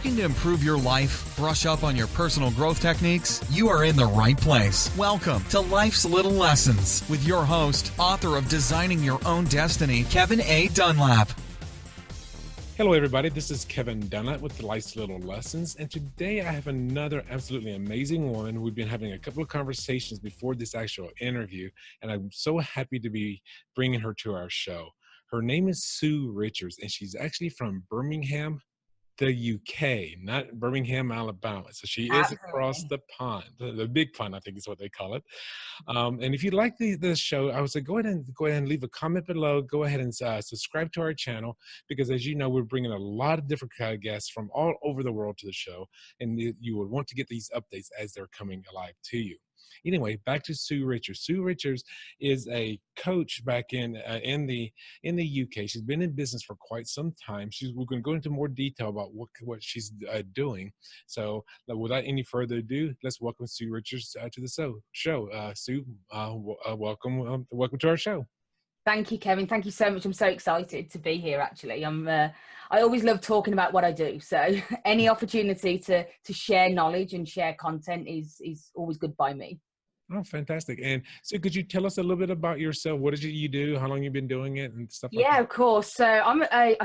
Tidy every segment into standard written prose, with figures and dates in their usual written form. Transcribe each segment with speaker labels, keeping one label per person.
Speaker 1: Looking to improve your life, brush up on your personal growth techniques? You are in the right place. Welcome to Life's Little Lessons with your host, author of Designing Your Own Destiny, Kevin A. Dunlap.
Speaker 2: Hello, everybody. This is Kevin Dunlap with Life's Little Lessons. And today I have another absolutely amazing woman. We've been having a couple of conversations before this actual interview, and I'm so happy to be bringing her to our show. Her name is Sue Richards, and she's actually from Birmingham, the UK, not Birmingham, Alabama. So she is across the pond, the big pond, I think is what they call it. And if you like the show, I would say go ahead and leave a comment below. Go ahead and subscribe to our channel, because as you know, we're bringing a lot of different kind of guests from all over the world to the show, and you would want to get these updates as they're coming alive to you. Anyway, back to Sue Richards. Sue Richards is a coach back in the UK. She's been in business for quite some time. We're going to go into more detail about what she's doing. So, without any further ado, let's welcome Sue Richards to the show. Sue, welcome to our show.
Speaker 3: Thank you, Kevin. Thank you so much. I'm so excited to be here. Actually, I always love talking about what I do. So any opportunity to share knowledge and share content is always good by me.
Speaker 2: Oh, fantastic. And so could you tell us a little bit about yourself? What is it you do? How long you've been doing it and stuff like that?
Speaker 3: Yeah, of course. So I'm a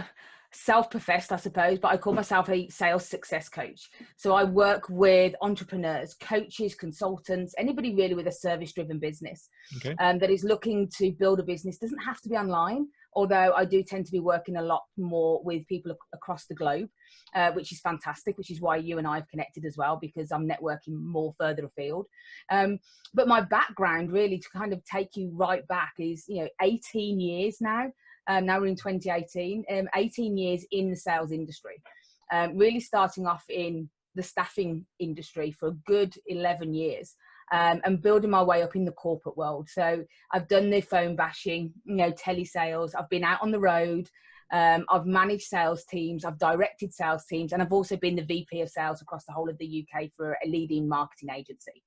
Speaker 3: self-professed, I suppose, but I call myself a sales success coach. So I work with entrepreneurs, coaches, consultants, anybody really with a service-driven business that is looking to build a business. Doesn't have to be online, although I do tend to be working a lot more with people across the globe, which is fantastic, which is why you and I have connected as well, because I'm networking more further afield. But my background, really, to kind of take you right back, is 18 years now. Now we're in 2018, 18 years in the sales industry, really starting off in the staffing industry for a good 11 years. And building my way up in the corporate world. So I've done the phone bashing, telesales. I've been out on the road. I've managed sales teams. I've directed sales teams. And I've also been the VP of sales across the whole of the UK for a leading marketing agency.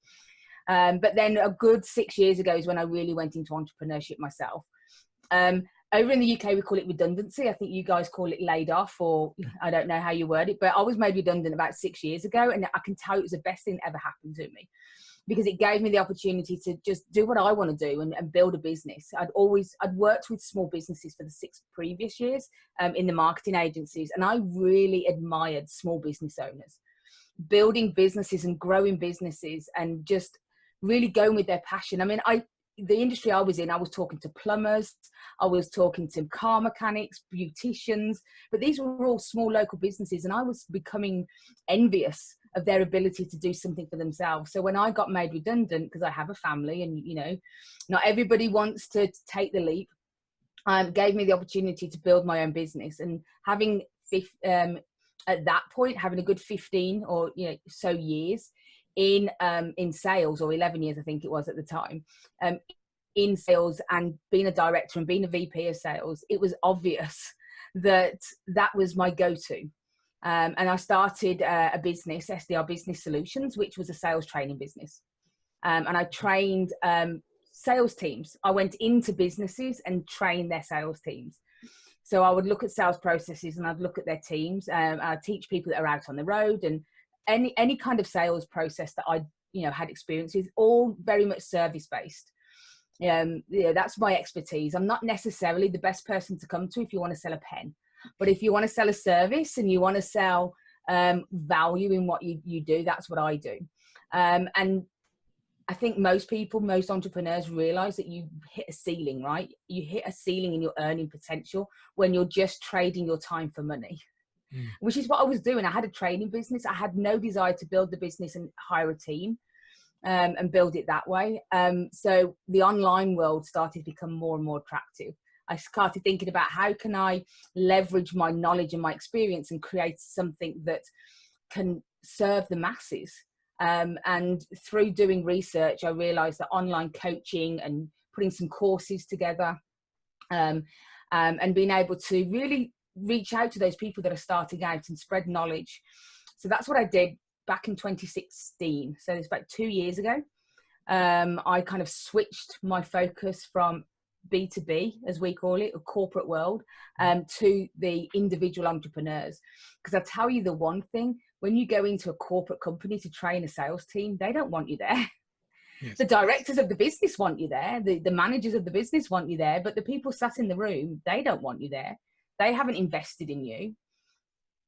Speaker 3: But then a good 6 years ago is when I really went into entrepreneurship myself. Over in the UK, we call it redundancy. I think you guys call it laid off, or I don't know how you word it, but I was made redundant about 6 years ago. And I can tell you it was the best thing that ever happened to me, because it gave me the opportunity to just do what I want to do and build a business. I'd worked with small businesses for the 6 previous years in the marketing agencies. And I really admired small business owners, building businesses and growing businesses and just really going with their passion. I mean, the industry I was in, I was talking to plumbers, I was talking to car mechanics, beauticians, but these were all small local businesses, and I was becoming envious of their ability to do something for themselves. So when I got made redundant, because I have a family and, not everybody wants to take the leap, gave me the opportunity to build my own business. And having, at that point, having a good 15 or so years in sales, or 11 years, I think it was at the time, in sales, and being a director and being a VP of sales, it was obvious that was my go-to. And I started a business, SDR Business Solutions, which was a sales training business. And I trained sales teams. I went into businesses and trained their sales teams. So I would look at sales processes and I'd look at their teams. I'd teach people that are out on the road, and any kind of sales process that I had experience with, all very much service-based. That's my expertise. I'm not necessarily the best person to come to if you want to sell a pen. But if you want to sell a service and you want to sell value in what you do, that's what I do. And I think most entrepreneurs realize that you hit a ceiling, right? You hit a ceiling in your earning potential when you're just trading your time for money, which is what I was doing. I had a training business. I had no desire to build the business and hire a team and build it that way. So the online world started to become more and more attractive. I started thinking about how can I leverage my knowledge and my experience and create something that can serve the masses. And through doing research, I realized that online coaching and putting some courses together and being able to really reach out to those people that are starting out and spread knowledge. So that's what I did back in 2016. So it's about 2 years ago. I kind of switched my focus from B2B, as we call it, a corporate world, to the individual entrepreneurs. Because I tell you the one thing, when you go into a corporate company to train a sales team, they don't want you there. Yes. The directors of the business want you there. The managers of the business want you there. But the people sat in the room, they don't want you there. They haven't invested in you.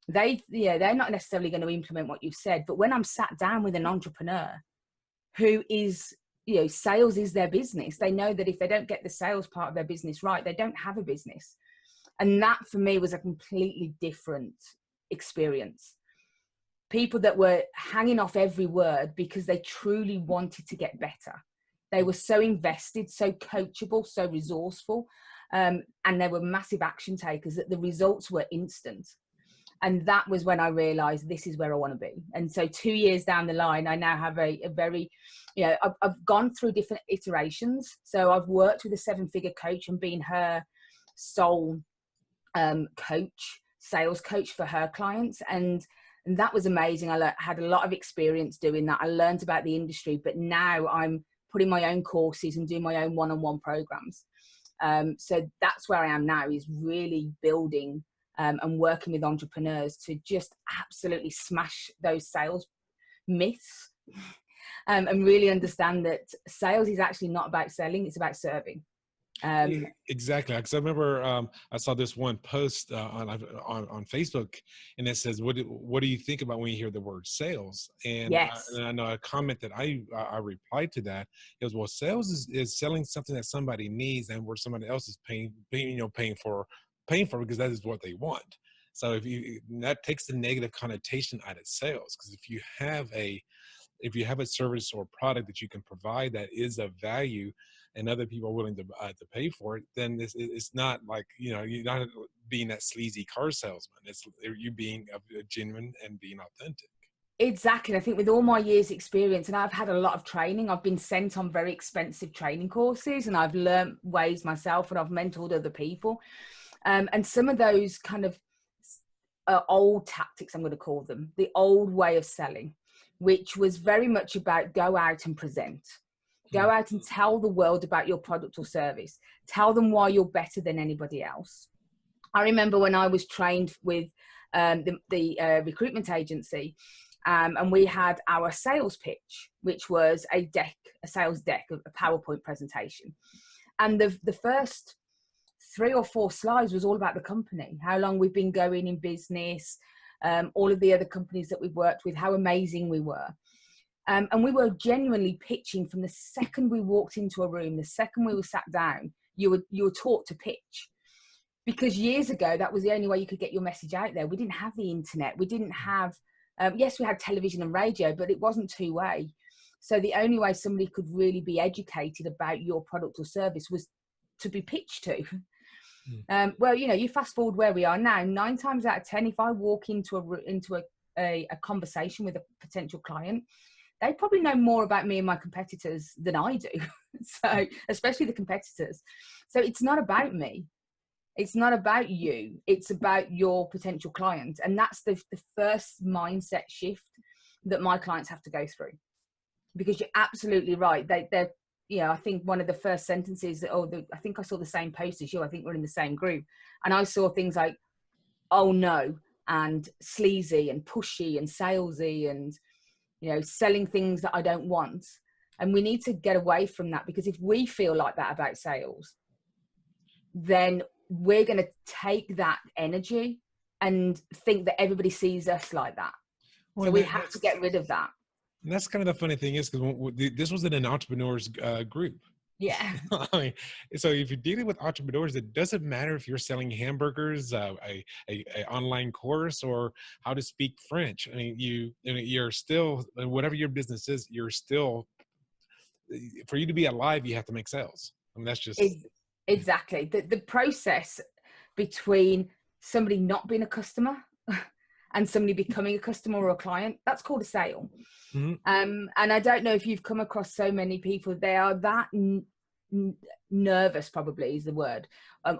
Speaker 3: They're not necessarily going to implement what you've said. But when I'm sat down with an entrepreneur who is, sales is their business, they know that if they don't get the sales part of their business right, they don't have a business. And that for me was a completely different experience. People that were hanging off every word because they truly wanted to get better. They were so invested, so coachable, so resourceful, and they were massive action takers that the results were instant. And that was when I realized this is where I want to be. And so 2 years down the line, I now have a very, I've gone through different iterations. So I've worked with a 7-figure coach and been her sole coach, sales coach for her clients. And that was amazing. I had a lot of experience doing that. I learned about the industry, but now I'm putting my own courses and doing my own one-on-one programs. So that's where I am now, is really building and working with entrepreneurs to just absolutely smash those sales myths and really understand that sales is actually not about selling, it's about serving.
Speaker 2: Exactly. Because I remember I saw this one post on Facebook, and it says, "What do you think about when you hear the word sales?" And,
Speaker 3: yes.
Speaker 2: And I know a comment that I replied to that. It was, "Well, sales is selling something that somebody needs, and where somebody else is paying for because that is what they want." So that takes the negative connotation out of sales, because if you have a service or product that you can provide that is of value and other people are willing to pay for it, then it's not like, you're not being that sleazy car salesman. It's you being genuine and being authentic.
Speaker 3: Exactly. I think with all my years experience, and I've had a lot of training, I've been sent on very expensive training courses, and I've learned ways myself, and I've mentored other people. And some of those kind of old tactics, I'm going to call them, the old way of selling, which was very much about go out and present. Go out and tell the world about your product or service. Tell them why you're better than anybody else. I remember when I was trained with the recruitment agency, and we had our sales pitch, which was a sales deck, a PowerPoint presentation. And the first 3 or 4 slides was all about the company, how long we've been going in business, all of the other companies that we've worked with, how amazing we were. And we were genuinely pitching from the second we walked into a room, the second we were sat down, you were taught to pitch. Because years ago, that was the only way you could get your message out there. We didn't have the internet. We didn't have, yes, we had television and radio, but it wasn't two-way. So the only way somebody could really be educated about your product or service was to be pitched to. Well, you fast forward where we are now, 9 times out of 10, if I walk into a conversation with a potential client, they probably know more about me and my competitors than I do. So, especially the competitors. So it's not about me. It's not about you. It's about your potential client. And that's the first mindset shift that my clients have to go through. Because you're absolutely right. They're I think one of the first sentences, I think I saw the same post as you. I think we're in the same group. And I saw things like, "Oh no," and sleazy and pushy and salesy and, selling things that I don't want. And we need to get away from that, because if we feel like that about sales, then we're going to take that energy and think that everybody sees us like that. Well, so we have to get rid of that.
Speaker 2: And that's kind of the funny thing is, because this was in an entrepreneurs group.
Speaker 3: Yeah.
Speaker 2: I mean, so if you're dealing with entrepreneurs, it doesn't matter if you're selling hamburgers, a online course, or how to speak French. I mean, you're still, whatever your business is, you're still, for you to be alive, you have to make sales. I mean, that's just
Speaker 3: exactly the process between somebody not being a customer and somebody becoming a customer or a client. That's called a sale. Mm-hmm. And I don't know if you've come across so many people, they are that nervous, probably is the word,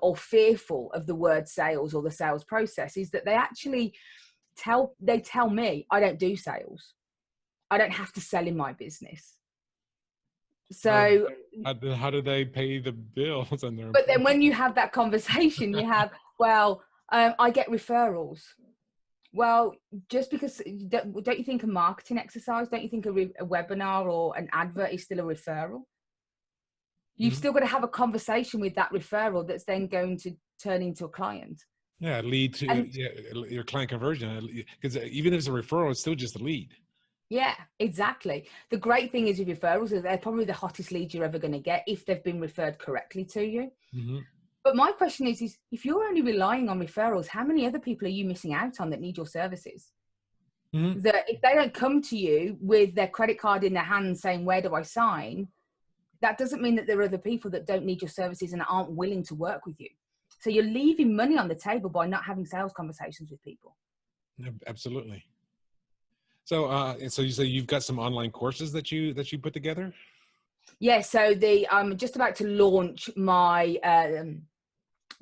Speaker 3: or fearful of the word sales or the sales process, is that they actually tell me, I don't do sales. I don't have to sell in my business. So,
Speaker 2: How do they pay the bills and their
Speaker 3: but then when you have that conversation, you have, well, I get referrals. Well, just because, don't you think a marketing exercise, don't you think a webinar or an advert is still a referral? You've still got to have a conversation with that referral that's then going to turn into a client.
Speaker 2: Yeah, lead to your client conversion. Because even if it's a referral, it's still just a lead.
Speaker 3: Yeah, exactly. The great thing is with referrals is they're probably the hottest leads you're ever going to get if they've been referred correctly to you.
Speaker 2: Mm-hmm.
Speaker 3: But my question is if you're only relying on referrals, how many other people are you missing out on that need your services?
Speaker 2: Mm-hmm.
Speaker 3: That if they don't come to you with their credit card in their hand saying, where do I sign? That doesn't mean that there are other people that don't need your services and aren't willing to work with you. So you're leaving money on the table by not having sales conversations with people.
Speaker 2: Absolutely. So, so you say you've got some online courses that you put together?
Speaker 3: Yeah. So I'm just about to launch my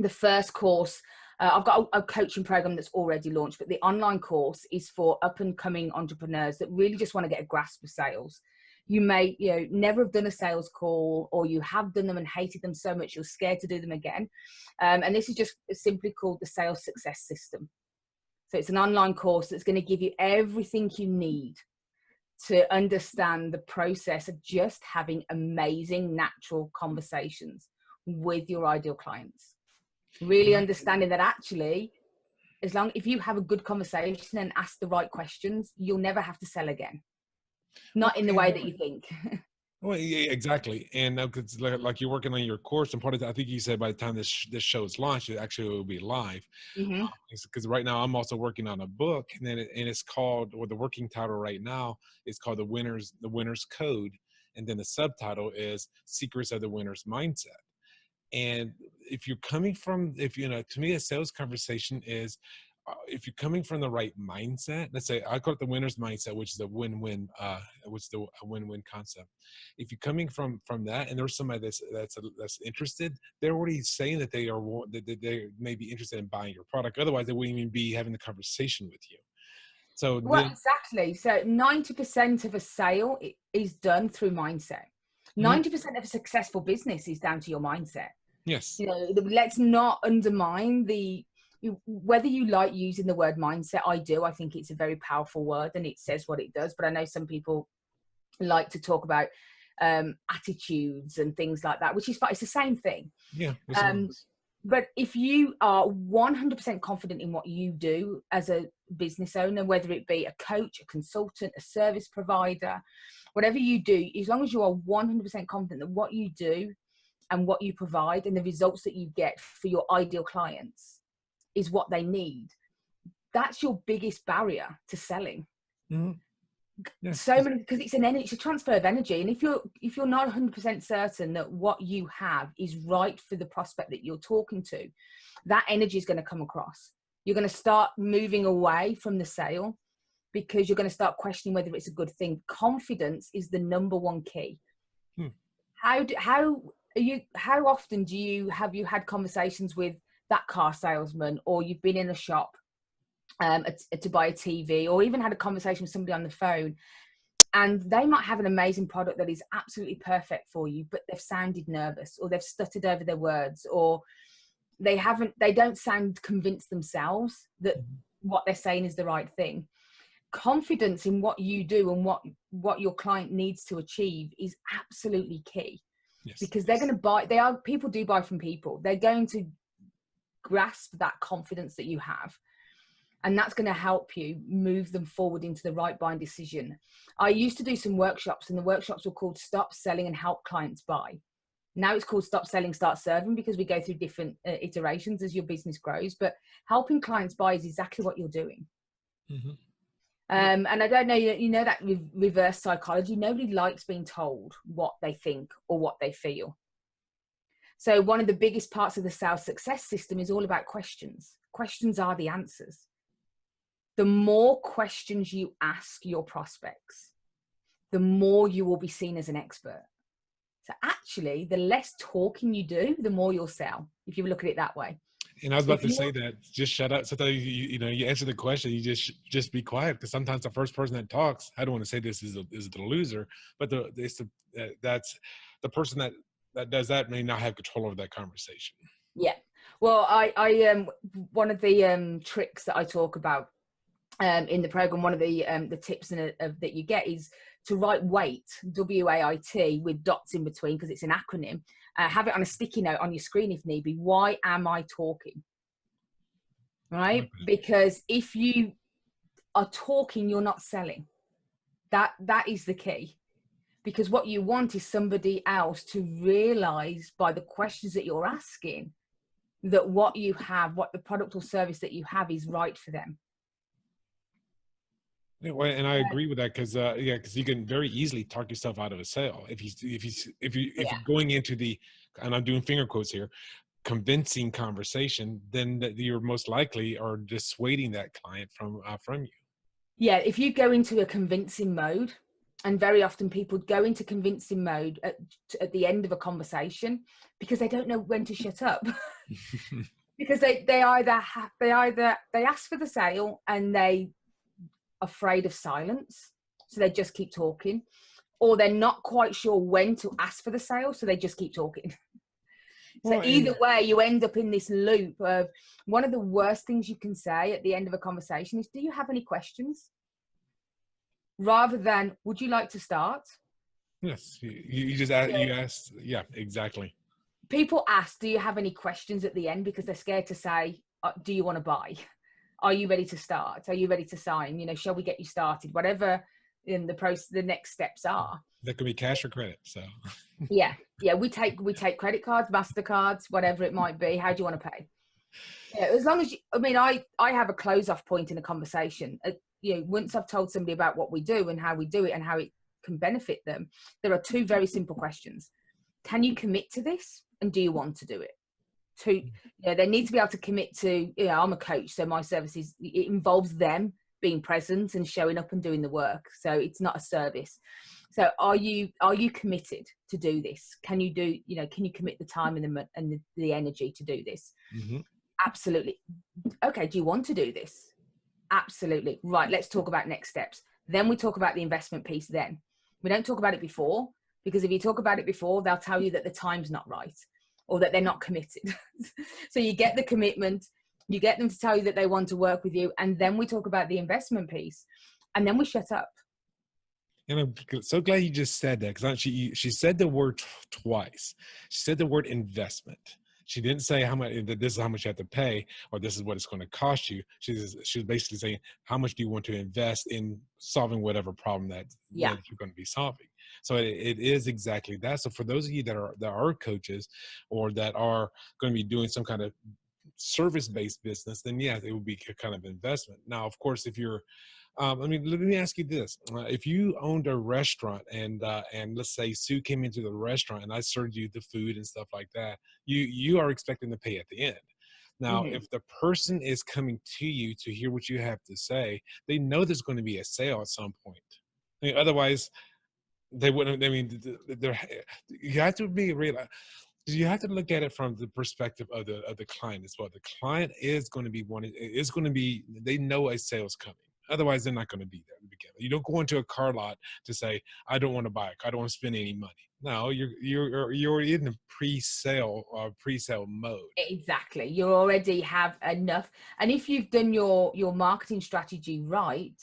Speaker 3: the first course. I've got a coaching program that's already launched, but the online course is for up and coming entrepreneurs that really just want to get a grasp of sales. You may, never have done a sales call, or you have done them and hated them so much you're scared to do them again. And this is just simply called the Sales Success System. So it's an online course that's going to give you everything you need to understand the process of just having amazing, natural conversations with your ideal clients. Really understanding that actually, if you have a good conversation and ask the right questions, you'll never have to sell again. Not in the way that you think.
Speaker 2: Well, yeah, exactly. And because like you're working on your course, and part of that, I think you said by the time this show is launched, it actually will be live. Because right now I'm also working on a book, and it's called, or the working title right now is called the Winner's Code, and then the subtitle is Secrets of the Winner's Mindset. And to me, a sales conversation is, if you're coming from the right mindset, let's say I call it the winner's mindset, which is a win-win, a win-win concept. If you're coming from that, and there's somebody that's interested, they're already saying that they may be interested in buying your product. Otherwise, they wouldn't even be having the conversation with you. So
Speaker 3: exactly. So 90% of a sale is done through mindset. 90% of a successful business is down to your mindset.
Speaker 2: Yes.
Speaker 3: Let's not undermine whether you like using the word mindset. I do. I think it's a very powerful word and it says what it does. But I know some people like to talk about attitudes and things like that, which is fine. It's the same thing.
Speaker 2: Yeah.
Speaker 3: But if you are 100% confident in what you do as a business owner, whether it be a coach, a consultant, a service provider, whatever you do, as long as you are 100% confident that what you do and what you provide and the results that you get for your ideal clients is what they need, that's your biggest barrier to selling.
Speaker 2: Yes.
Speaker 3: So many, because it's a transfer of energy, and if you're not 100% certain that what you have is right for the prospect that you're talking to, that energy is going to come across. You're going to start moving away from the sale because you're going to start questioning whether it's a good thing. Confidence is the number one key. How often have you had conversations with that car salesman, or you've been in a shop to buy a TV, or even had a conversation with somebody on the phone, and they might have an amazing product that is absolutely perfect for you, but they've sounded nervous, or they've stuttered over their words, or they don't sound convinced themselves that what they're saying is the right thing. Confidence in what you do and what your client needs to achieve is absolutely key. Because they're going to buy. People do buy from people. They're going to grasp that confidence that you have, and that's going to help you move them forward into the right buying decision. I used to do some workshops, and the workshops were called Stop Selling and Help Clients Buy. Now it's called Stop Selling, Start Serving, because we go through different iterations as your business grows. But helping clients buy is exactly what you're doing. And I don't know, that reverse psychology, nobody likes being told what they think or what they feel. So one of the biggest parts of the sales success system is all about questions. Questions are the answers. The more questions you ask your prospects, the more you will be seen as an expert. So actually, the less talking you do, the more you'll sell, if you look at it that way.
Speaker 2: And I was about
Speaker 3: If
Speaker 2: to
Speaker 3: you
Speaker 2: say that, just shut up. Sometimes you answer the question, you just be quiet, because sometimes the first person that talks, I don't want to say this is the loser, but that's the person that does that may not have control over that conversation.
Speaker 3: Yeah. Well, one of the tricks that I talk about in the program, one of the tips that you get is to write WAIT, W-A-I-T, with dots in between because it's an acronym. Have it on a sticky note on your screen if need be. Why am I talking? Right?
Speaker 2: Okay.
Speaker 3: Because if you are talking, you're not selling. That is the key. Because what you want is somebody else to realize by the questions that you're asking that what you have, what the product or service that you have is right for them.
Speaker 2: Yeah, well, and I agree with that, because because you can very easily talk yourself out of a sale if you're going into the, and I'm doing finger quotes here, convincing conversation, then you're most likely are dissuading that client from you.
Speaker 3: Yeah, if you go into a convincing mode, and very often people go into convincing mode at the end of a conversation because they don't know when to shut up. Because they either ask for the sale and they afraid of silence, so they just keep talking, or they're not quite sure when to ask for the sale, so they just keep talking. So either way, you end up in this loop of, one of the worst things you can say at the end of a conversation is, do you have any questions? Rather than, would you like to start?
Speaker 2: Yes, you just ask, you ask, yeah, exactly.
Speaker 3: People ask, do you have any questions at the end, because they're scared to say, do you want to buy? Are you ready to start? Are you ready to sign? Shall we get you started? Whatever in the process, the next steps are.
Speaker 2: That could be cash or credit. So
Speaker 3: yeah, we take credit cards, MasterCards, whatever it might be. How do you want to pay? Yeah, as long as I have a close off point in a conversation. Once I've told somebody about what we do and how we do it and how it can benefit them, there are two very simple questions. Can you commit to this? And do you want to do it? They need to be able to commit to, I'm a coach, so my services, it involves them being present and showing up and doing the work. So it's not a service. So are you committed to do this? Can you commit the time and the energy to do this?
Speaker 2: Mm-hmm.
Speaker 3: Absolutely. Okay. Do you want to do this? Absolutely. Right. Let's talk about next steps. Then we talk about the investment piece. Then we don't talk about it before, because if you talk about it before, they'll tell you that the time's not right or that they're not committed. So you get the commitment, you get them to tell you that they want to work with you. And then we talk about the investment piece, and then we shut up.
Speaker 2: And I'm so glad you just said that, because she said the word twice. She said the word investment. She didn't say how much, that this is how much you have to pay, or this is what it's going to cost you. She was basically saying, how much do you want to invest in solving whatever problem that you're going to be solving? So it is exactly that. So for those of you that are coaches, or that are going to be doing some kind of service-based business, then yeah, it would be a kind of investment. Now, of course, if you're let me ask you this. If you owned a restaurant and let's say Sue came into the restaurant and I served you the food and stuff like that, you are expecting to pay at the end. Now, if the person is coming to you to hear what you have to say, they know there's going to be a sale at some point. I mean, otherwise, they wouldn't. I mean, you have to be real. You have to look at it from the perspective of the client as well. The client is going to be they know a sale's coming. Otherwise, they're not going to be there to begin with. You don't go into a car lot to say, I don't want to buy a car. I don't want to spend any money. No, you're in the pre-sale mode.
Speaker 3: Exactly. You already have enough. And if you've done your marketing strategy right,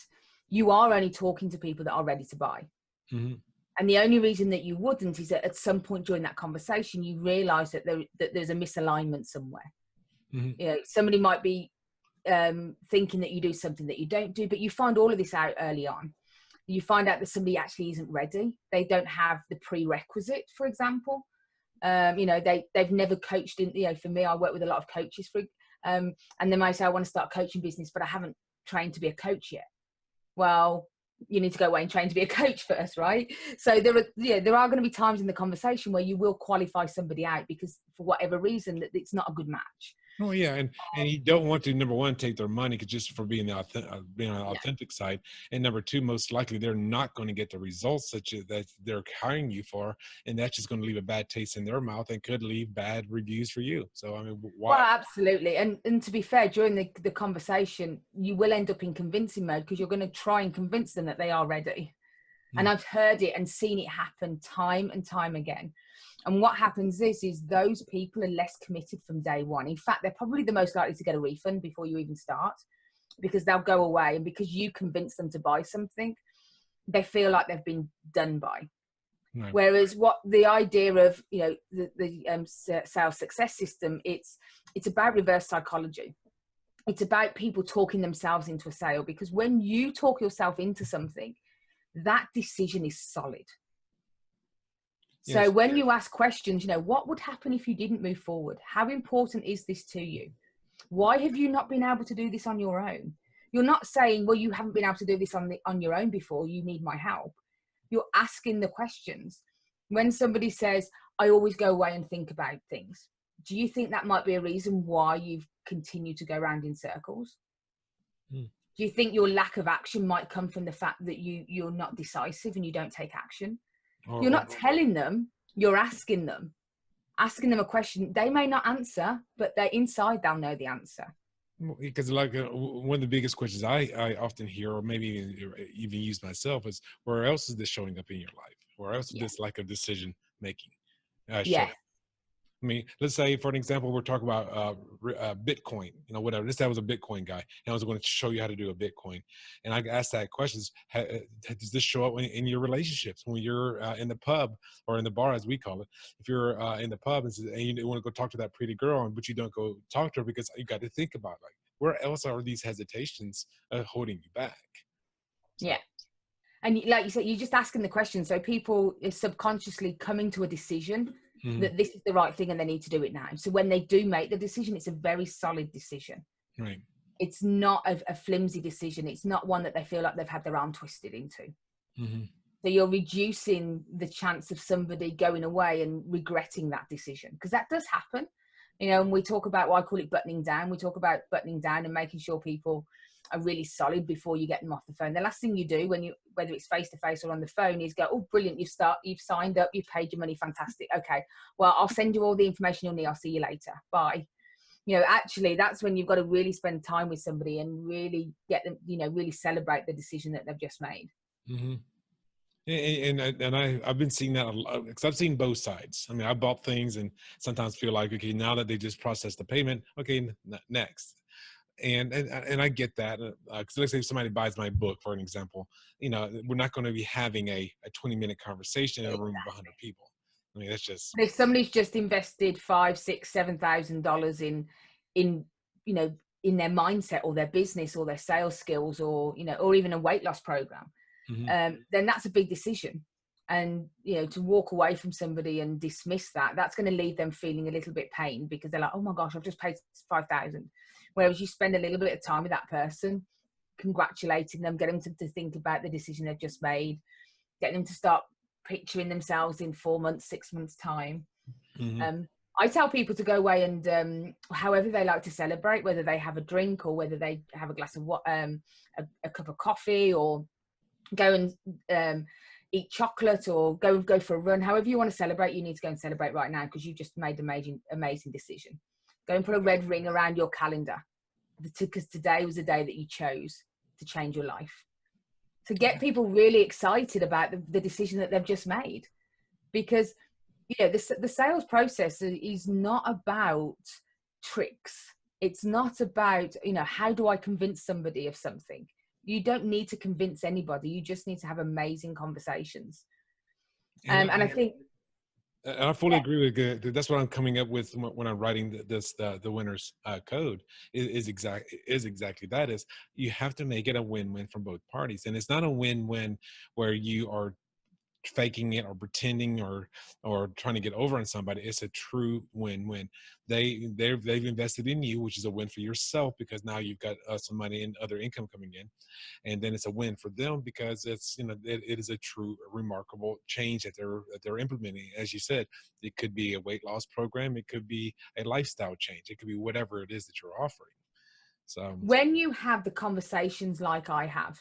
Speaker 3: you are only talking to people that are ready to buy.
Speaker 2: Mm-hmm.
Speaker 3: And the only reason that you wouldn't is that at some point during that conversation, you realize that there's a misalignment somewhere.
Speaker 2: Mm-hmm.
Speaker 3: Somebody might be thinking that you do something that you don't do, but you find all of this out early on. You find out that somebody actually isn't ready. They don't have the prerequisite, for example. They've never coached in, for me, I work with a lot of coaches and they might say, I want to start a coaching business, but I haven't trained to be a coach yet. Well, you need to go away and train to be a coach first, right? So there are going to be times in the conversation where you will qualify somebody out because for whatever reason that it's not a good match.
Speaker 2: Oh yeah, and you don't want to, number one, take their money just for being being on the
Speaker 3: Yeah.
Speaker 2: authentic side, and number two, most likely they're not going to get the results that they're hiring you for, and that's just going to leave a bad taste in their mouth and could leave bad reviews for you. So I mean,
Speaker 3: Well,
Speaker 2: why?
Speaker 3: absolutely. And to be fair, during the conversation, you will end up in convincing mode because you're going to try and convince them that they are ready. And
Speaker 2: Mm,
Speaker 3: I've heard it and seen it happen time and time again. And what happens is those people are less committed from day one. In fact, they're probably the most likely to get a refund before you even start, because they'll go away, and because you convince them to buy something, they feel like they've been done by.
Speaker 2: no.
Speaker 3: Whereas what the idea of, the sales success system, it's about reverse psychology. It's about people talking themselves into a sale, because when you talk yourself into something, that decision is solid. So
Speaker 2: Yes.
Speaker 3: when you ask questions, what would happen if you didn't move forward? How important is this to you? Why have you not been able to do this on your own? You're not saying, well, you haven't been able to do this on your own before, you need my help. You're asking the questions. When somebody says, I always go away and think about things, do you think that might be a reason why you've continued to go around in circles?
Speaker 2: Mm.
Speaker 3: Do you think your lack of action might come from the fact that you're not decisive and you don't take action? You're not telling them, you're asking them a question. They may not answer, but they're inside, they'll know the answer.
Speaker 2: Because like one of the biggest questions I often hear, or maybe even use myself, is where else is this showing up in your life? Where else is this lack of decision making
Speaker 3: Yeah.
Speaker 2: showing? I mean, let's say, for an example, we're talking about Bitcoin, whatever. This guy was a Bitcoin guy, and I was going to show you how to do a Bitcoin. And I asked that question: does this show up in your relationships when you're in the pub or in the bar, as we call it? If you're in the pub and you want to go talk to that pretty girl, but you don't go talk to her because you got to think about, like, where else are these hesitations holding you back? So,
Speaker 3: Yeah. And like you said, you're just asking the question. So people is subconsciously coming to a decision
Speaker 2: mhm,
Speaker 3: that this is the right thing and they need to do it now. So when they do make the decision, it's a very solid decision.
Speaker 2: right.
Speaker 3: It's not a flimsy decision. It's not one that they feel like they've had their arm twisted into.
Speaker 2: Mm-hmm.
Speaker 3: So you're reducing the chance of somebody going away and regretting that decision, because that does happen. And we talk about, I call it buttoning down. We talk about buttoning down and making sure people are really solid before you get them off the phone. The last thing you do whether it's face to face or on the phone, is go, oh, brilliant, you've signed up, you've paid your money, fantastic. Okay, well, I'll send you all the information you'll need. I'll see you later. Bye. Actually, that's when you've got to really spend time with somebody and really get them, really celebrate the decision that they've just made.
Speaker 2: Mm-hmm. I've been seeing that a lot, because I've seen both sides. I mean, I bought things and sometimes feel like, okay, now that they just processed the payment, okay, next. And I get that. Because let's say if somebody buys my book, for an example, we're not going to be having a 20-minute conversation in a room of 100 people. I mean, that's just.
Speaker 3: But if somebody's just invested $5,000, $6,000, in in their mindset or their business or their sales skills, or even a weight loss program,
Speaker 2: Mm-hmm.
Speaker 3: then that's a big decision. And to walk away from somebody and dismiss that's going to leave them feeling a little bit pain, because they're like, oh my gosh, I've just paid 5,000. Whereas you spend a little bit of time with that person, congratulating them, get them to think about the decision they've just made, get them to start picturing themselves in 4 months, 6 months time.
Speaker 2: Mm-hmm.
Speaker 3: I tell people to go away and however they like to celebrate, whether they have a drink or whether they have a glass of a cup of coffee, or go and eat chocolate, or go for a run. However you want to celebrate, you need to go and celebrate right now, because you just made an amazing decision. Go and put a red ring around your calendar, because today was the day that you chose to change your life. To get people really excited about the decision that they've just made. Because the sales process is not about tricks. It's not about how do I convince somebody of something. You don't need to convince anybody. You just need to have amazing conversations. And I think,
Speaker 2: and I fully agree with you. That's what I'm coming up with when I'm writing the winner's code is exactly that. Is you have to make it a win-win from both parties, and it's not a win-win where you are faking it or pretending or trying to get over on somebody. It's a true win-win. They've invested in you, which is a win for yourself because now you've got some money and other income coming in, and then it's a win for them because it's it is a true remarkable change that they're implementing. As you said, it could be a weight loss program, it could be a lifestyle change, it could be whatever it is that you're offering. So
Speaker 3: when you have the conversations like I have,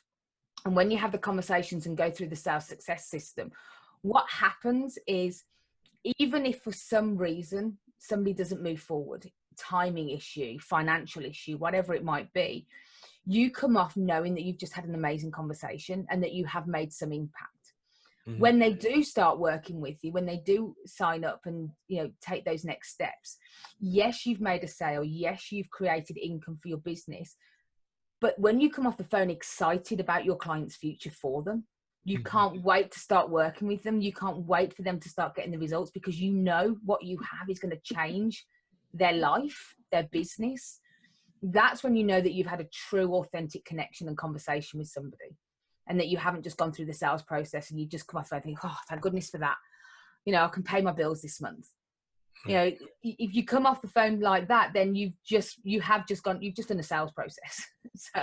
Speaker 3: and when you have the conversations and go through the sales success system, what happens is, even if for some reason somebody doesn't move forward, timing issue, financial issue, whatever it might be, you come off knowing that you've just had an amazing conversation and that you have made some impact.
Speaker 2: mm-hmm.
Speaker 3: When they do start working with you, when they do sign up and take those next steps, yes, you've made a sale, yes, you've created income for your business, but when you come off the phone excited about your client's future for them, you
Speaker 2: mm-hmm.
Speaker 3: can't wait to start working with them. You can't wait for them to start getting the results because you know what you have is going to change their life, their business. That's when you know that you've had a true, authentic connection and conversation with somebody, and that you haven't just gone through the sales process and you just come off and think, oh, thank goodness for that. I can pay my bills this month. If you come off the phone like that, then you've just done a sales process. So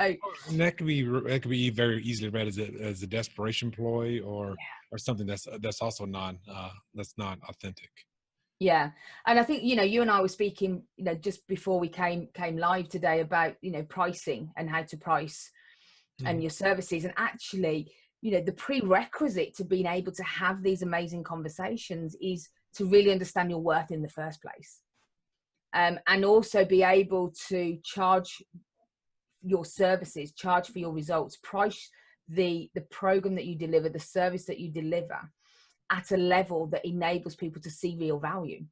Speaker 2: and that could be very easily read as a desperation ploy or something that's also that's not authentic.
Speaker 3: Yeah. And I think, you and I were speaking, just before we came live today about, pricing and how to price and your services. And actually, the prerequisite to being able to have these amazing conversations is to really understand your worth in the first place. And also be able to charge your services, charge for your results, price the program that you deliver, the service that you deliver at a level that enables people to see real value.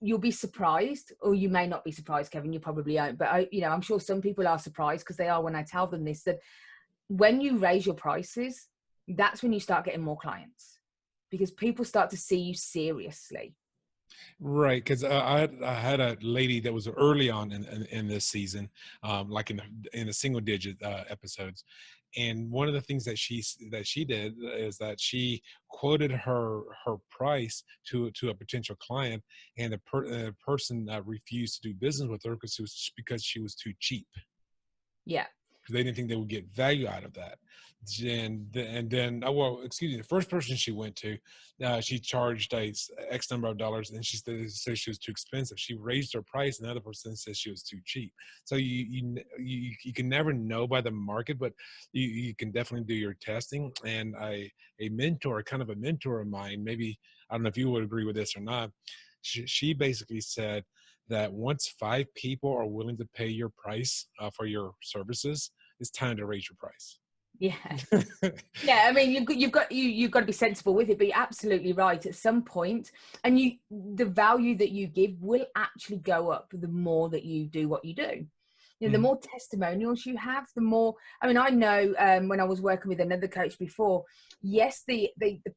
Speaker 3: You'll be surprised, or you may not be surprised, Kevin, you probably aren't, but I'm sure some people are surprised, because they are when I tell them this, that when you raise your prices, that's when you start getting more clients, because people start to see you seriously.
Speaker 2: Right, because I had a lady that was early on in this season, like in the single digit episodes, and one of the things that she did is that she quoted her price to a potential client, and the person refused to do business with her because she was too cheap.
Speaker 3: Yeah.
Speaker 2: Because they didn't think they would get value out of that. And then the first person she went to, she charged X number of dollars, and she said she was too expensive. She raised her price, and the other person said she was too cheap. So you can never know by the market, but you can definitely do your testing. And a mentor of mine, maybe, I don't know if you would agree with this or not, she basically said that once 5 people are willing to pay your price for your services, it's time to raise your price.
Speaker 3: Yeah. Yeah. I mean, you've got to be sensible with it, but you're absolutely right. At some point, and the value that you give will actually go up the more that you do what you do. The more testimonials you have, the more. I mean, I know when I was working with another coach before, yes, the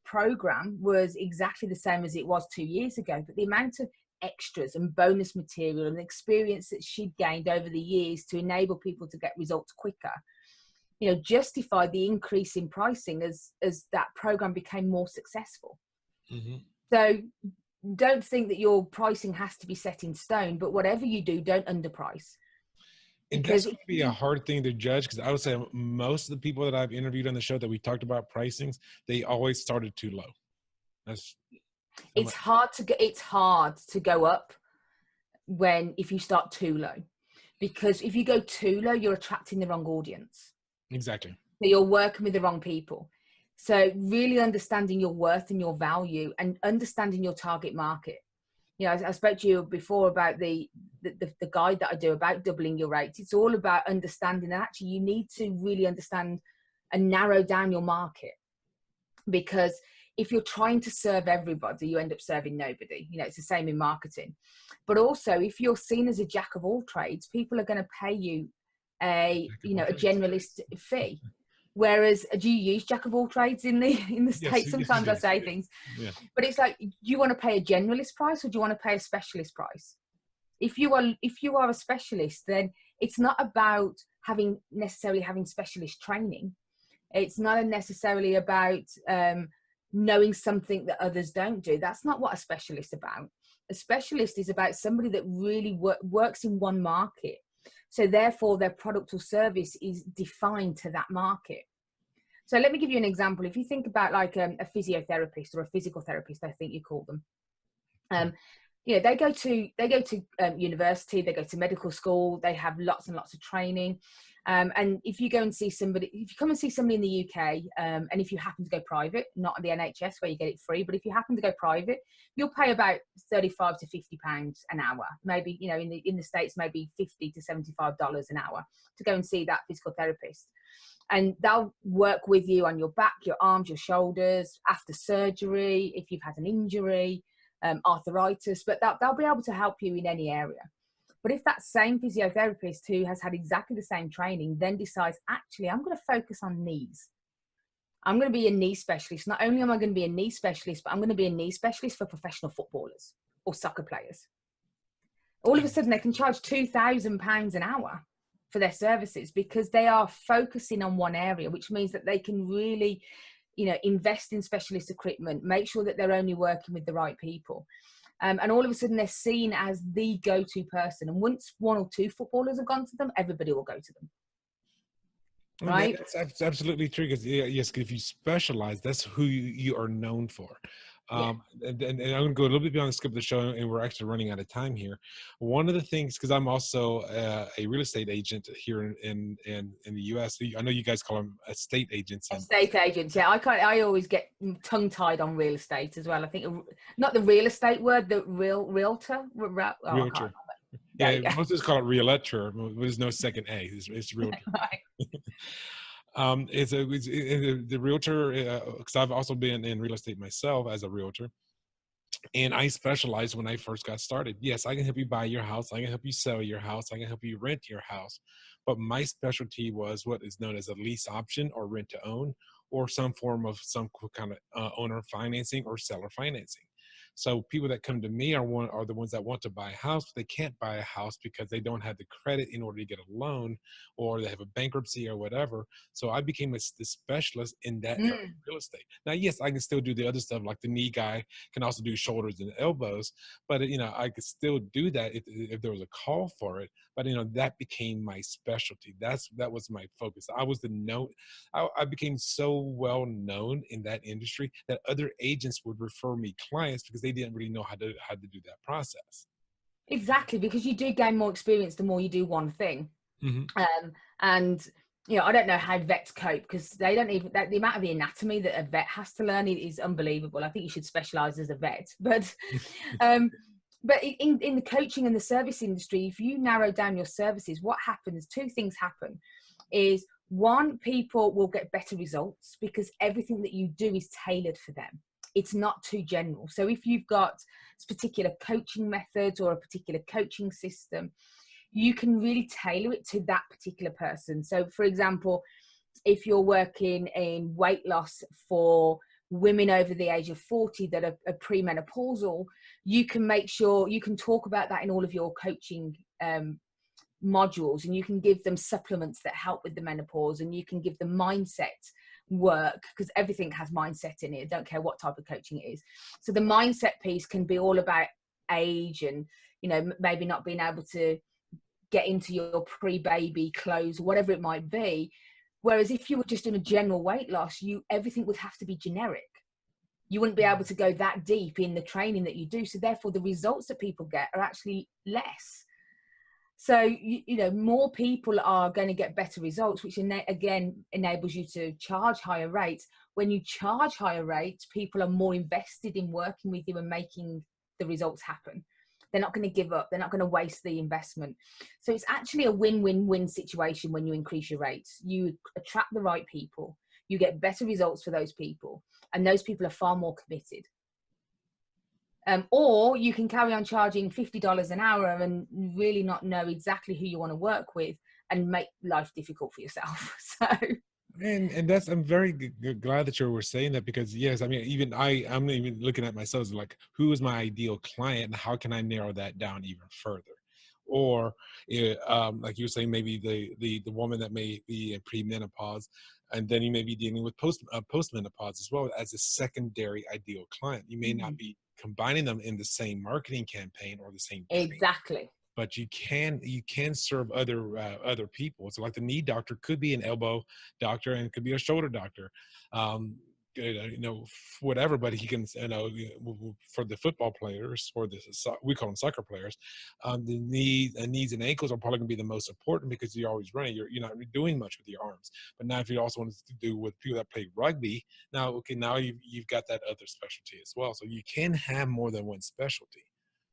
Speaker 3: program was exactly the same as it was 2 years ago, but the amount of extras and bonus material and experience that she'd gained over the years to enable people to get results quicker, justified the increase in pricing as that program became more successful. So don't think that your pricing has to be set in stone, but whatever you do, don't underprice.
Speaker 2: And that's going to be a hard thing to judge, because I would say most of the people that I've interviewed on the show that we talked about pricings, they always started too low. It's hard
Speaker 3: to go up if you start too low, because if you go too low, you're attracting the wrong audience.
Speaker 2: Exactly.
Speaker 3: So you're working with the wrong people. So really understanding your worth and your value, and understanding your target market. I spoke to you before about the guide that I do about doubling your rates. It's all about understanding, and actually you need to really understand and narrow down your market, because if you're trying to serve everybody, you end up serving nobody. It's the same in marketing. But also, if you're seen as a jack of all trades, people are going to pay you a generalist fee. Whereas, do you use jack of all trades in the States? Sometimes I say things, but it's like, do you want to pay a generalist price, or do you want to pay a specialist price? If you are a specialist, then it's not about necessarily having specialist training. It's not necessarily about knowing something that others don't do. That's not what a specialist is about. A specialist is about somebody that really works in one market. So therefore their product or service is defined to that market. So let me give you an example. If you think about like a physiotherapist or a physical therapist, I think you call them. You know, they go to university, they go to medical school, they have lots and lots of training. And if you go and see somebody, if you come and see somebody in the UK, and if you happen to go private, not the NHS where you get it free, but if you happen to go private, you'll pay about 35 to 50 pounds an hour. Maybe, you know, in the States, maybe 50 to $75 an hour to go and see that physical therapist. And they'll work with you on your back, your arms, your shoulders, after surgery, if you've had an injury, arthritis, but they'll be able to help you in any area. But if that same physiotherapist who has had exactly the same training then decides, actually, I'm going to focus on knees. I'm going to be a knee specialist. Not only am I going to be a knee specialist, but I'm going to be a knee specialist for professional footballers or soccer players. All of a sudden, they can charge £2,000 an hour for their services because they are focusing on one area, which means that they can really, you know, invest in specialist equipment, make sure that they're only working with the right people. And all of a sudden they're seen as the go-to person. And once one or two footballers have gone to them, everybody will go to them. Right?
Speaker 2: That's absolutely true. Because yes, if you specialize, that's who you are known for. And I'm going to go a little bit beyond the scope of the show, and we're actually running out of time here. One of the things, because I'm also a real estate agent here in the U.S. I know you guys call them estate agents.
Speaker 3: Estate agents, yeah. I always get tongue-tied on real estate as well. I think not the real estate word, the realtor.
Speaker 2: Realtor. Yeah, most of us call it realtor. There's no second A. It's realtor. It's the realtor, because I've also been in real estate myself as a realtor, and I specialized when I first got started. Yes, I can help you buy your house, I can help you sell your house, I can help you rent your house, but my specialty was what is known as a lease option or rent to own, or some form of some kind of owner financing or seller financing. So people that come to me are the ones that want to buy a house, but they can't buy a house because they don't have the credit in order to get a loan, or they have a bankruptcy or whatever. So I became the specialist in that area of real estate. Now, yes, I can still do the other stuff, like the knee guy can also do shoulders and elbows, but you know, I could still do that if there was a call for it. But you know, that became my specialty. That was my focus. I became so well known in that industry that other agents would refer me clients because they didn't really know how to do that process.
Speaker 3: Exactly, because you do gain more experience the more you do one thing. And you know, I don't know how vets cope, because they don't even, the amount of the anatomy that a vet has to learn is unbelievable. I think you should specialize as a vet, but but in the coaching and the service industry, if you narrow down your services, what happens, two things happen, is one, people will get better results because everything that you do is tailored for them. It's not too general. So if you've got particular coaching methods or a particular coaching system, you can really tailor it to that particular person. So for example, if you're working in weight loss for women over the age of 40 that are premenopausal, you can make sure you can talk about that in all of your coaching modules, and you can give them supplements that help with the menopause, and you can give them mindset work, because everything has mindset in it. I don't care what type of coaching it is. So the mindset piece can be all about age and, you know, maybe not being able to get into your pre-baby clothes, whatever it might be. Whereas if you were just doing a general weight loss, everything would have to be generic. You wouldn't be able to go that deep in the training that you do. So therefore the results that people get are actually less. So, you know, more people are going to get better results, which again enables you to charge higher rates. When you charge higher rates, people are more invested in working with you and making the results happen. They're not going to give up. They're not going to waste the investment. So it's actually a win-win-win situation when you increase your rates. You attract the right people, you get better results for those people, and those people are far more committed. Or you can carry on charging $50 an hour and really not know exactly who you want to work with and make life difficult for yourself. So,
Speaker 2: and that's, I'm very glad that you were saying that, because yes, I mean, I'm even looking at myself as like, who is my ideal client and how can I narrow that down even further? Or like you were saying, maybe the woman that may be in premenopause, And then you may be dealing with postmenopause as well as a secondary ideal client. You may not be combining them in the same marketing campaign or the same training,
Speaker 3: Exactly.
Speaker 2: but you can serve other people. So like the knee doctor could be an elbow doctor and could be a shoulder doctor. Whatever, but he can, for the football players or we call them soccer players, the knees and ankles are probably going to be the most important because you're always running. You're not doing much with your arms. But now if you also want to do with people that play rugby, now you've got that other specialty as well. So you can have more than one specialty.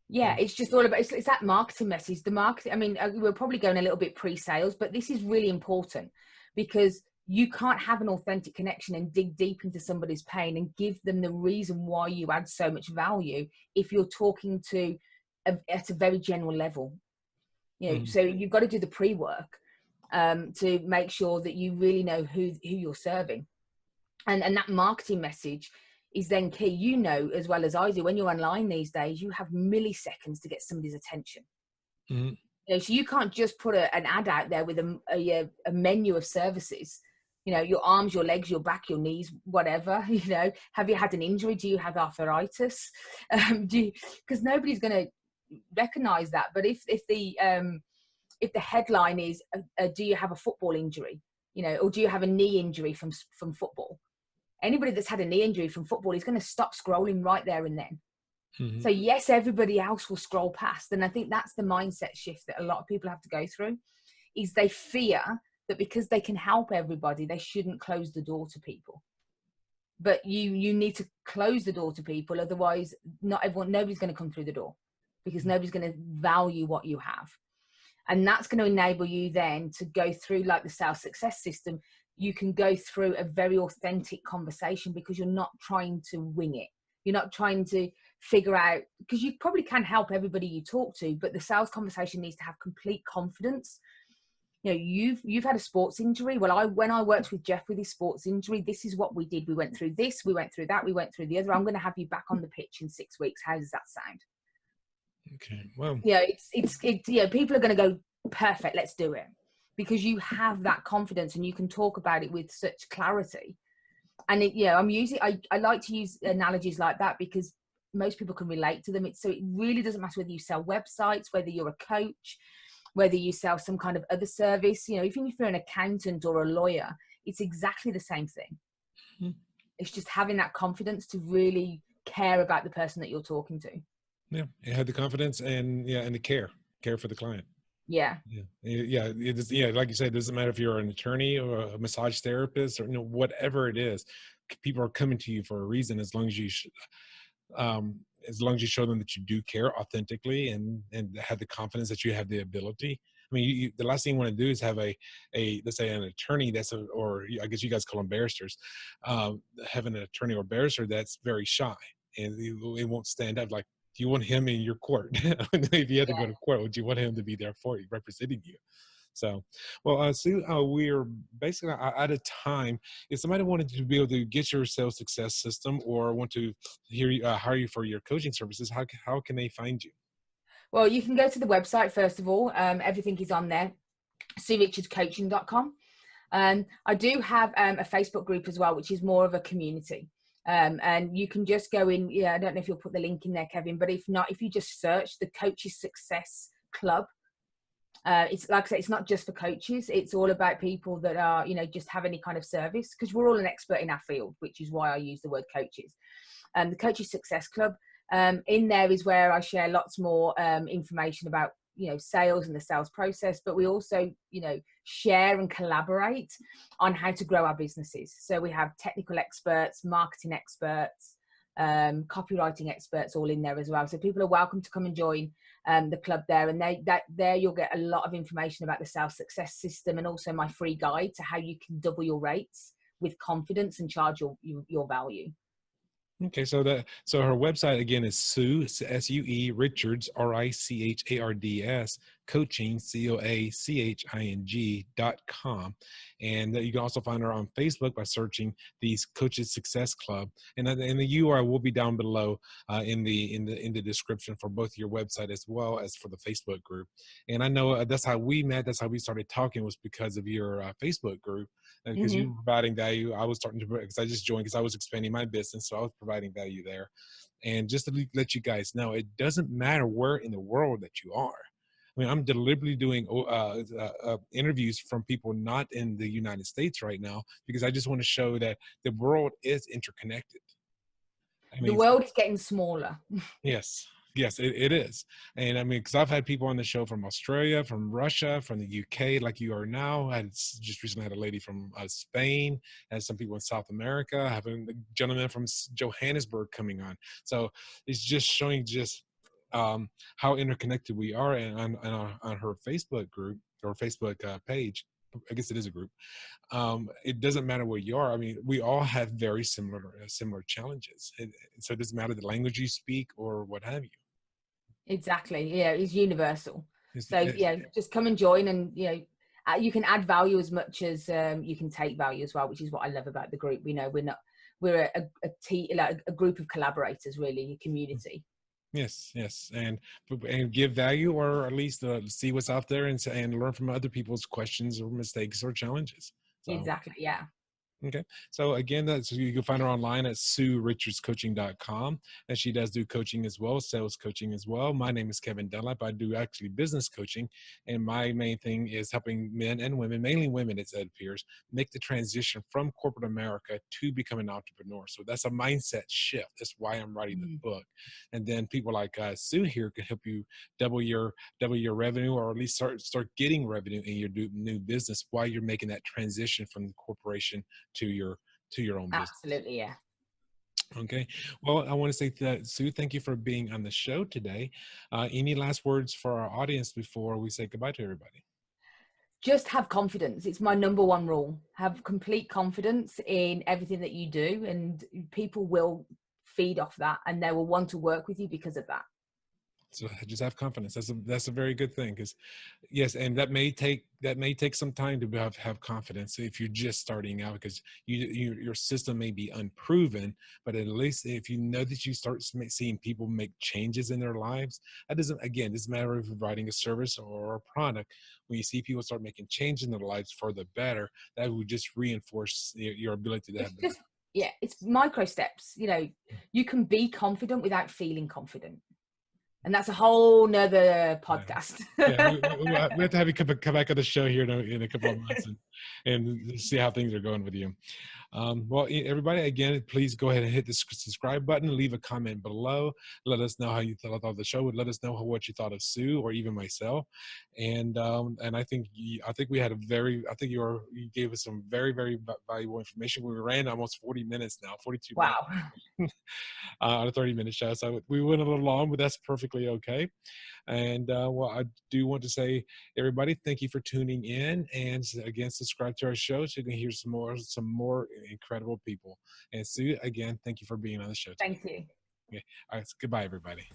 Speaker 3: Yeah, it's just all about, it's that marketing message. The marketing, I mean, we're probably going a little bit pre-sales, but this is really important because you can't have an authentic connection and dig deep into somebody's pain and give them the reason why you add so much value if you're talking to at a very general level. So you've got to do the pre-work to make sure that you really know who you're serving. And that marketing message is then key. As well as I do, when you're online these days, you have milliseconds to get somebody's attention. So you can't just put an ad out there with a menu of services. Your arms, your legs, your back, your knees, whatever. Have you had an injury? Do you have arthritis? Because nobody's going to recognize that. But if the headline is, do you have a football injury? Or do you have a knee injury from football? Anybody that's had a knee injury from football is going to stop scrolling right there and then. So yes, everybody else will scroll past. And I think that's the mindset shift that a lot of people have to go through, is they fear that because they can help everybody, they shouldn't close the door to people. But you need to close the door to people. Otherwise, nobody's going to come through the door because nobody's going to value what you have. And that's going to enable you then to go through, like the sales success system. You can go through a very authentic conversation because you're not trying to wing it. You're not trying to figure out, because you probably can help everybody you talk to, but the sales conversation needs to have complete confidence. You've had a sports injury. Well, when I worked with Jeff with his sports injury, this is what we did. We went through this, we went through that, we went through the other. I'm going to have you back on the pitch in 6 weeks. How does that sound?
Speaker 2: Okay. Well,
Speaker 3: people are going to go, perfect, let's do it. Because you have that confidence and you can talk about it with such clarity. And I like to use analogies like that because most people can relate to them. So it really doesn't matter whether you sell websites, whether you're a coach, whether you sell some kind of other service, even if you're an accountant or a lawyer, it's exactly the same thing. It's just having that confidence to really care about the person that you're talking to.
Speaker 2: Yeah, you had the confidence and the care for the client.
Speaker 3: Yeah.
Speaker 2: Like you said, it doesn't matter if you're an attorney or a massage therapist or whatever it is. People are coming to you for a reason, as long as you show them that you do care authentically and have the confidence that you have the ability. I mean, the last thing you want to do is have a let's say an attorney or I guess you guys call them barristers, having an attorney or barrister that's very shy and it won't stand up. Like, do you want him in your court? If you had to go to court, would you want him to be there for you, representing you? So, well, Sue, we're basically out of time. If somebody wanted to be able to get your sales success system or want to hire you for your coaching services, how can they find you?
Speaker 3: Well, you can go to the website, first of all. Everything is on there, SueRichardsCoaching.com. I do have a Facebook group as well, which is more of a community. And you can just go in. I don't know if you'll put the link in there, Kevin, but if not, if you just search the Coaches Success Club, it's like I say, it's not just for coaches. It's all about people that are, just have any kind of service, because we're all an expert in our field, which is why I use the word coaches. The Coaches Success Club, in there is where I share lots more information about, sales and the sales process, but we also, share and collaborate on how to grow our businesses. So we have technical experts, marketing experts, copywriting experts all in there as well. So people are welcome to come and join the club there, and there you'll get a lot of information about the sales success system and also my free guide to how you can double your rates with confidence and charge your value.
Speaker 2: Okay, so her website again is Sue, S-U-E, Richards, RICHARDS Coaching, COACHING.com. And you can also find her on Facebook by searching the Coaches Success Club. And the URL will be down below in the description for both your website as well as for the Facebook group. And I know that's how we met. That's how we started talking, was because of your Facebook group. Because you were providing value. I was starting to, because I just joined because I was expanding my business. So I was providing value there. And just to let you guys know, it doesn't matter where in the world that you are. I mean, I'm deliberately doing interviews from people not in the United States right now, because I just want to show that the world is interconnected. I mean,
Speaker 3: the world is getting smaller.
Speaker 2: Yes, it is. And I mean, because I've had people on the show from Australia, from Russia, from the UK, like you are now. I just recently had a lady from Spain, and some people in South America. I have a gentleman from Johannesburg coming on. So it's just showing how interconnected we are. And on her Facebook group or Facebook page, I guess it is a group. It doesn't matter where you are. I mean, we all have very similar challenges. So it doesn't matter the language you speak or what have you.
Speaker 3: Exactly. Yeah, it's universal. Just come and join, and you can add value as much as you can take value as well, which is what I love about the group. We're a team, like a group of collaborators, really, a community.
Speaker 2: Yes, and give value, or at least see what's out there and learn from other people's questions or mistakes or challenges. So,
Speaker 3: exactly. Yeah.
Speaker 2: Okay. So again, so you can find her online at SueRichardsCoaching.com, and she does do coaching as well, sales coaching as well. My name is Kevin Dunlap. I do actually business coaching, and my main thing is helping men and women, mainly women, it appears, make the transition from corporate America to become an entrepreneur. So that's a mindset shift. That's why I'm writing the book. And then people like Sue here can help you double your revenue, or at least start getting revenue in your new business while you're making that transition from the corporation to your own business.
Speaker 3: Absolutely, yeah.
Speaker 2: Okay. Well, I want to say that, Sue, thank you for being on the show today. Any last words for our audience before we say goodbye to everybody?
Speaker 3: Just have confidence. It's my number one rule. Have complete confidence in everything that you do, and people will feed off that, and they will want to work with you because of that.
Speaker 2: So just have confidence. That's a very good thing, because yes, and that may take some time to have confidence if you're just starting out, because your system may be unproven, but at least if you know that you start seeing people make changes in their lives, that doesn't matter if you're providing a service or a product. When you see people start making change in their lives for the better, that would just reinforce your ability to have better.
Speaker 3: Yeah, it's micro steps. You can be confident without feeling confident. And that's a whole nother podcast.
Speaker 2: Yeah, we have to have you come back on the show here in a couple of months and see how things are going with you. Well, everybody, again, please go ahead and hit the subscribe button. Leave a comment below. Let us know how you thought of the show. Let us know what you thought of Sue or even myself. And I think you gave us some very, very valuable information. We ran almost 40 minutes now, 42
Speaker 3: wow.
Speaker 2: minutes on a 30-minute show. So we went a little long, but that's perfectly okay. And I do want to say, everybody, thank you for tuning in, and again, subscribe to our show so you can hear some more incredible people. And Sue, again, thank you for being on the show today.
Speaker 3: Thank you.
Speaker 2: Okay. All right, goodbye, everybody.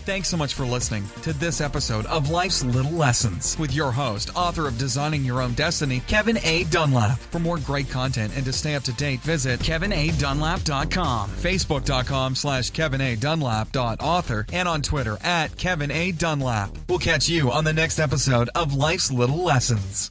Speaker 1: Thanks so much for listening to this episode of Life's Little Lessons with your host, author of Designing Your Own Destiny, Kevin A. Dunlap. For more great content and to stay up to date, visit kevinadunlap.com, facebook.com/kevinadunlap.author, and on Twitter @Kevin A. Dunlap. We'll catch you on the next episode of Life's Little Lessons.